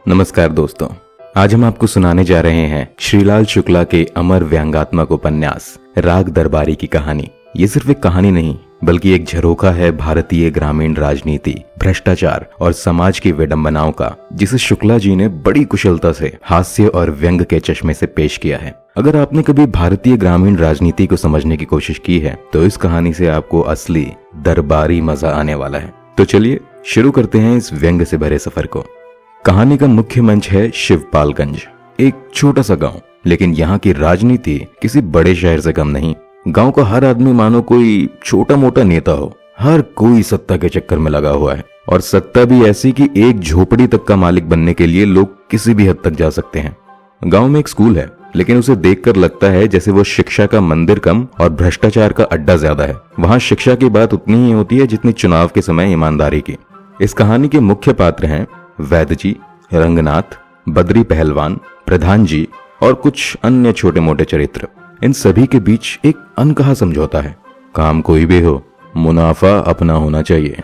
नमस्कार दोस्तों, आज हम आपको सुनाने जा रहे हैं श्रीलाल शुक्ला के अमर व्यंग्यात्मक उपन्यास राग दरबारी की कहानी। ये सिर्फ एक कहानी नहीं बल्कि एक झरोखा है भारतीय ग्रामीण राजनीति, भ्रष्टाचार और समाज की विडंबनाओं का, जिसे शुक्ला जी ने बड़ी कुशलता से हास्य और व्यंग के चश्मे से पेश किया है। अगर आपने कभी भारतीय ग्रामीण राजनीति को समझने की कोशिश की है तो इस कहानी से आपको असली दरबारी मजा आने वाला है। तो चलिए शुरू करते हैं इस व्यंग से भरे सफर को। कहानी का मुख्य मंच है शिवपालगंज, एक छोटा सा गांव, लेकिन यहाँ की राजनीति किसी बड़े शहर से कम नहीं। गांव का हर आदमी मानो कोई छोटा मोटा नेता हो। हर कोई सत्ता के चक्कर में लगा हुआ है, और सत्ता भी ऐसी कि एक झोपड़ी तक का मालिक बनने के लिए लोग किसी भी हद तक जा सकते हैं। गांव में एक स्कूल है, लेकिन उसे देखकर लगता है जैसे वो शिक्षा का मंदिर कम और भ्रष्टाचार का अड्डा ज्यादा है। वहाँ शिक्षा की बात उतनी ही होती है जितनी चुनाव के समय ईमानदारी की। इस कहानी के मुख्य पात्र हैं वैद्य जी, रंगनाथ, बद्री पहलवान, प्रधान जी और कुछ अन्य छोटे मोटे चरित्र। इन सभी के बीच एक अनकहा समझौता है, काम कोई भी हो, मुनाफा अपना होना चाहिए।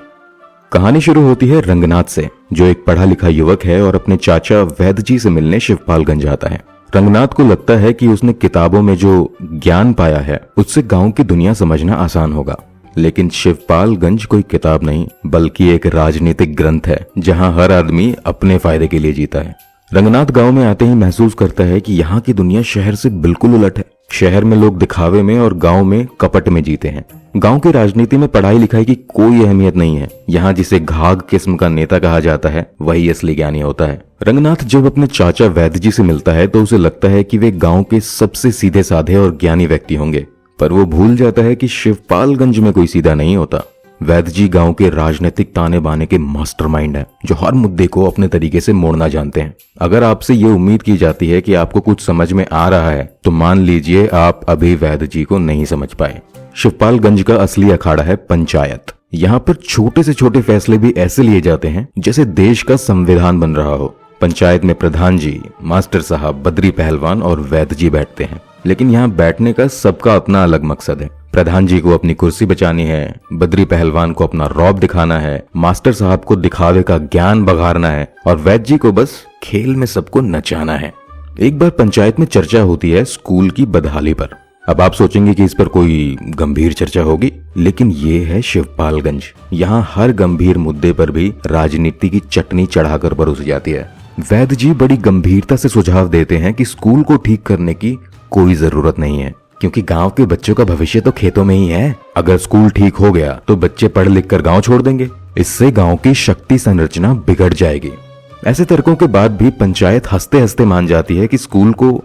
कहानी शुरू होती है रंगनाथ से, जो एक पढ़ा लिखा युवक है और अपने चाचा वैद्य जी से मिलने शिवपालगंज आता है। रंगनाथ को लगता है कि उसने किताबों में जो ज्ञान पाया है उससे गांव की दुनिया समझना आसान होगा, लेकिन शिवपालगंज कोई किताब नहीं बल्कि एक राजनीतिक ग्रंथ है जहां हर आदमी अपने फायदे के लिए जीता है। रंगनाथ गांव में आते ही महसूस करता है कि यहाँ की दुनिया शहर से बिल्कुल उलट है। शहर में लोग दिखावे में और गांव में कपट में जीते हैं। गांव की राजनीति में पढ़ाई लिखाई की कोई अहमियत नहीं है। यहाँ जिसे घाघ किस्म का नेता कहा जाता है वही असली ज्ञानी होता है। रंगनाथ जब अपने चाचा वैद्य जी से मिलता है तो उसे लगता है कि वे गांव के सबसे सीधे साधे और ज्ञानी व्यक्ति होंगे, पर वो भूल जाता है कि शिवपालगंज में कोई सीधा नहीं होता। वैद्य जी गांव के राजनीतिक ताने बाने के मास्टरमाइंड हैं, जो हर मुद्दे को अपने तरीके से मोड़ना जानते हैं। अगर आपसे ये उम्मीद की जाती है कि आपको कुछ समझ में आ रहा है तो मान लीजिए आप अभी वैद्य जी को नहीं समझ पाए। शिवपालगंज का असली अखाड़ा है पंचायत। यहाँ पर छोटे से छोटे फैसले भी ऐसे लिए जाते हैं जैसे देश का संविधान बन रहा हो। पंचायत में प्रधान जी, मास्टर साहब, बद्री पहलवान और वैद्य जी बैठते हैं, लेकिन यहाँ बैठने का सबका अपना अलग मकसद है। प्रधान जी को अपनी कुर्सी बचानी है, बद्री पहलवान को अपना रौब दिखाना है, मास्टर साहब को दिखावे का ज्ञान बघारना है और वैद्य जी को बस खेल में सबको नचाना है। एक बार पंचायत में चर्चा होती है स्कूल की बदहाली पर। अब आप सोचेंगे कि इस पर कोई गंभीर चर्चा होगी, लेकिन ये है शिवपालगंज। यहाँ हर गंभीर मुद्दे पर भी राजनीति की चटनी चढ़ाकर परोसी जाती है। वैद्य जी बड़ी गंभीरता से सुझाव देते हैं कि स्कूल को ठीक करने की कोई जरूरत नहीं है, क्योंकि गांव के बच्चों का भविष्य तो खेतों में ही है। अगर स्कूल ठीक हो गया तो बच्चे पढ़ लिख कर गांव छोड़ देंगे, इससे गांव की शक्ति संरचना बिगड़ जाएगी। ऐसे तर्कों के बाद भी पंचायत हंसते हंसते मान जाती है कि स्कूल को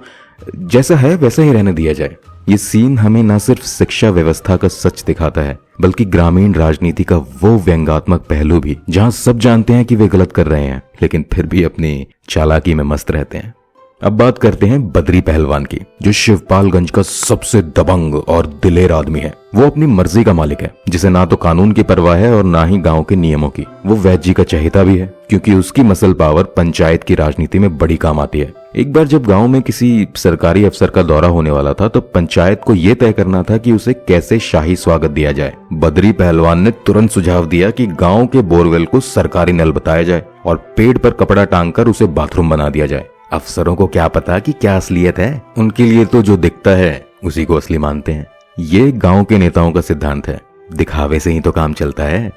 जैसा है वैसा ही रहने दिया जाए। ये सीन हमें न सिर्फ शिक्षा व्यवस्था का सच दिखाता है बल्कि ग्रामीण राजनीति का वो व्यंग्यात्मक पहलू भी, जहां सब जानते हैं कि वे गलत कर रहे हैं लेकिन फिर भी अपनी चालाकी में मस्त रहते हैं। अब बात करते हैं बद्री पहलवान की, जो शिवपालगंज का सबसे दबंग और दिलेर आदमी है। वो अपनी मर्जी का मालिक है, जिसे ना तो कानून की परवाह है और ना ही गांव के नियमों की। वो वैद्य जी का चहेता भी है, क्योंकि उसकी मसल पावर पंचायत की राजनीति में बड़ी काम आती है। एक बार जब गांव में किसी सरकारी अफसर का दौरा होने वाला था तो पंचायत को यह तय करना था कि उसे कैसे शाही स्वागत दिया जाए। बद्री पहलवान ने तुरंत सुझाव दिया कि गांव के बोरवेल को सरकारी नल बताया जाए और पेड़ पर कपड़ा टांग कर उसे बाथरूम बना दिया जाए। अफसरों को क्या पता कि क्या असलियत है, उनके लिए तो जो दिखता है उसी को असली मानते हैं। ये गांव के नेताओं का सिद्धांत है, दिखावे से ही तो काम चलता है।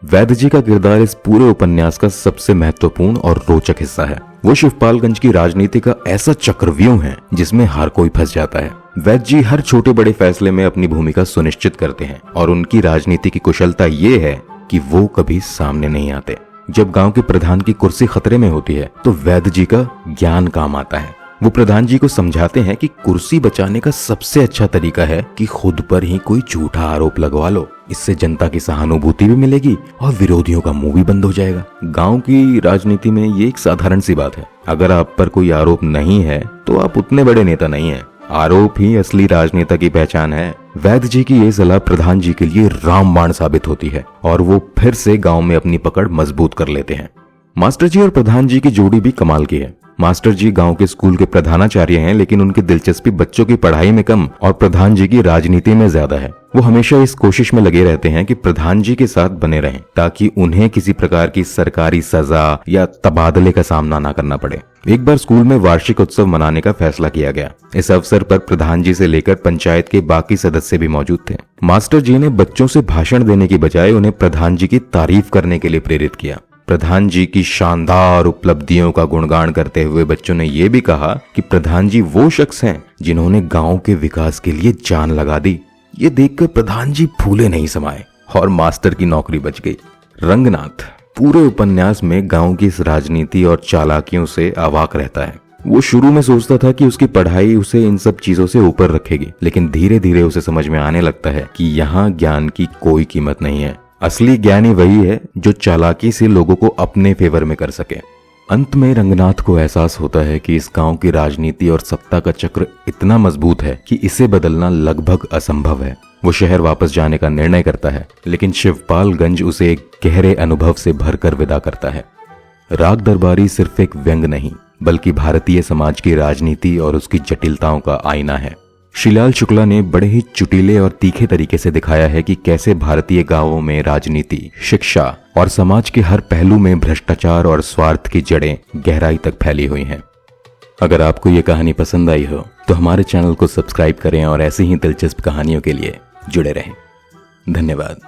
वैद्य जी का किरदार इस पूरे उपन्यास का सबसे महत्वपूर्ण और रोचक हिस्सा है। वो शिवपालगंज की राजनीति का ऐसा चक्रव्यूह है जिसमें हर कोई फंस जाता है। वैद्य जी हर छोटे बड़े फैसले में अपनी भूमिका सुनिश्चित करते हैं और उनकी राजनीति की कुशलता ये है कि वो कभी सामने नहीं आते। जब गांव के प्रधान की कुर्सी खतरे में होती है तो वैद्य जी का ज्ञान काम आता है। वो प्रधान जी को समझाते हैं कि कुर्सी बचाने का सबसे अच्छा तरीका है कि खुद पर ही कोई झूठा आरोप लगवा लो। इससे जनता की सहानुभूति भी मिलेगी और विरोधियों का मुंह भी बंद हो जाएगा। गांव की राजनीति में ये एक साधारण सी बात है, अगर आप पर कोई आरोप नहीं है तो आप उतने बड़े नेता नहीं है। आरोप ही असली राजनेता की पहचान है। वैद्य जी की ये सलाह प्रधान जी के लिए रामबाण साबित होती है और वो फिर से गांव में अपनी पकड़ मजबूत कर लेते हैं। मास्टर जी और प्रधान जी की जोड़ी भी कमाल की है। मास्टर जी गांव के स्कूल के प्रधानाचार्य हैं, लेकिन उनकी दिलचस्पी बच्चों की पढ़ाई में कम और प्रधान जी की राजनीति में ज्यादा है। वो हमेशा इस कोशिश में लगे रहते हैं कि प्रधान जी के साथ बने रहें ताकि उन्हें किसी प्रकार की सरकारी सजा या तबादले का सामना ना करना पड़े। एक बार स्कूल में वार्षिक उत्सव मनाने का फैसला किया गया। इस अवसर पर प्रधान जी से लेकर पंचायत के बाकी सदस्य भी मौजूद थे। मास्टर जी ने बच्चों से भाषण देने की बजाय उन्हें प्रधान जी की तारीफ करने के लिए प्रेरित किया। प्रधान जी की शानदार उपलब्धियों का गुणगान करते हुए बच्चों ने यह भी कहा कि प्रधान जी वो शख्स हैं जिन्होंने गांव के विकास के लिए जान लगा दी। ये देखकर प्रधान जी फूले नहीं समाये और मास्टर की नौकरी बच गई। रंगनाथ पूरे उपन्यास में गांव की इस राजनीति और चालाकियों से अवाक रहता है। वो शुरू में सोचता था कि उसकी पढ़ाई उसे इन सब चीजों से ऊपर रखेगी, लेकिन धीरे धीरे उसे समझ में आने लगता है कि यहाँ ज्ञान की कोई कीमत नहीं है। असली ज्ञानी वही है जो चालाकी से लोगों को अपने फेवर में कर सके। अंत में रंगनाथ को एहसास होता है कि इस गांव की राजनीति और सत्ता का चक्र इतना मजबूत है कि इसे बदलना लगभग असंभव है। वो शहर वापस जाने का निर्णय करता है, लेकिन शिवपालगंज उसे एक गहरे अनुभव से भरकर विदा करता है। राग दरबारी सिर्फ एक व्यंग नहीं, बल्कि भारतीय समाज की राजनीति और उसकी जटिलताओं का आईना है। श्रीलाल शुक्ला ने बड़े ही चुटीले और तीखे तरीके से दिखाया है कि कैसे भारतीय गांवों में राजनीति, शिक्षा और समाज के हर पहलू में भ्रष्टाचार और स्वार्थ की जड़ें गहराई तक फैली हुई हैं। अगर आपको ये कहानी पसंद आई हो तो हमारे चैनल को सब्सक्राइब करें और ऐसी ही दिलचस्प कहानियों के लिए जुड़े रहें। धन्यवाद।